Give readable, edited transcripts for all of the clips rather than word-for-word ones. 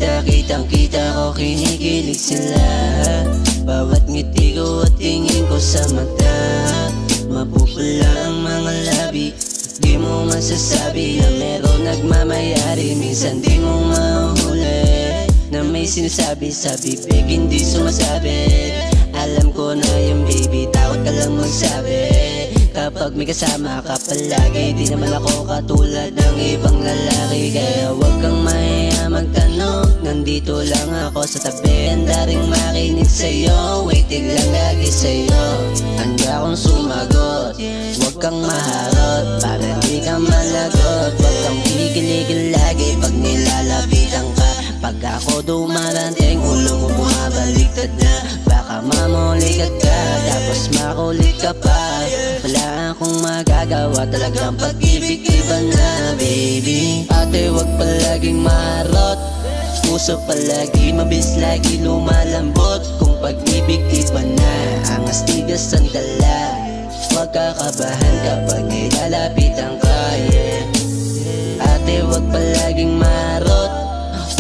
kita, kitang-kita ko kinikilig sila. Bawat ngiti ko at tingin ko sa mata, mapupula ang mga labi. Di mo masasabi na meron nagmamayari. Minsan di mo mahuli na may sinasabi sa bibig, hindi sumasabi. Alam ko na yung baby, takot ka lang magsabi. Kapag may kasama ka palagi, di naman ako katulad ng ibang lalaki. Kaya huwag kang mahiya magtanong, nandito lang ako sa tabi. Handa ring makinig sa'yo, waiting lang lagi sa'yo. Handa akong sumagot, huwag kang maharot para di ka malagot. Huwag kang kikiligil lagi pag nilalapitan ka. Pag ako dumarating, ulo mo bumabaliktad na. Baka mamulikat ka, tapos makulit ka pa. Wala akong magagawa, talagang pag-ibig iba na, baby. Ate, wag palaging marot, puso palagi, mabilis lagi lumalambot. Kung pag-ibig iba na, ang astigas ang dala. Huwag kakabahan kapag nilalapitan ka, yeah. Ate, wag palaging marot,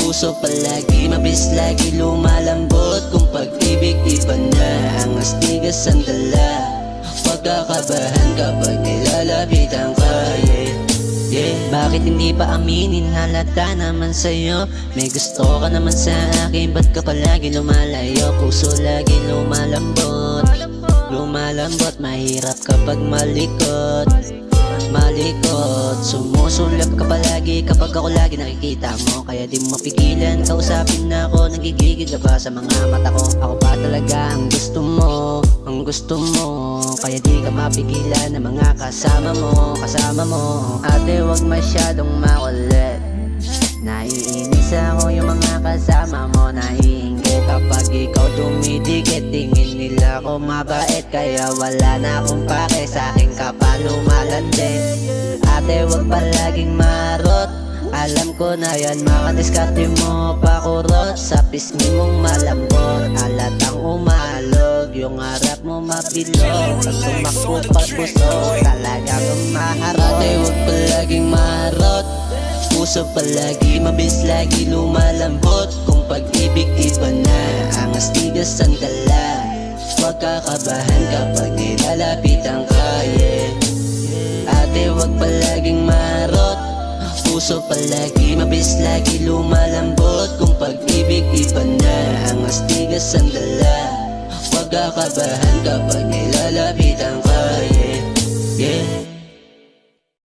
puso palagi, mabilis lagi lumalambot. Kung pag-ibig iba na, ang astigas ang dala. Huwag kakabahan kapag nilalapitan ka, yeah, yeah. Bakit hindi pa aminin, halata naman sa'yo. May gusto ka naman sa akin, ba't ka palagi lumalayo? Puso lagi lumalambot, lumalambot. Mahirap kapag malikot, malikot. Sumusulap ka palagi kapag ako lagi nakikita mo. Kaya di mo mapigilan, kausapin na ako. Nagigigil ka ba sa mga mata ko? Ako pa talaga ang gusto mo, ang gusto mo. Kaya di ka mapigilan ng mga kasama mo, kasama mo. Ate, wag masyadong makulit, naiinis ako yung mga kasama mo. Naiinggit kapag ikaw dumidikit, tingin nila ako mabait. Kaya wala na akong pake, sa'kin ka pa lumalandi. Ate, wag palaging marot, alam ko na yan, makadiskarte mo pakurot. Sa pisngi mong malambot, alatang umalog, yung harap mo mabilog. Pag tumakbo pagbusog, talagang maharot. Ate, wag palaging marot, puso palagi, mabilis lagi lumalambot. Kung pag-ibig iba na, ang astigas ang dala. Huwag kakabahan kapag nilalapitan ka, yeah. Ate, wag palaging marot, puso palagi, mabilis lagi lumalambot. Kung pag-ibig iba na, ang astigas ang dala. Huwag kakabahan kapag nilalapitan ka,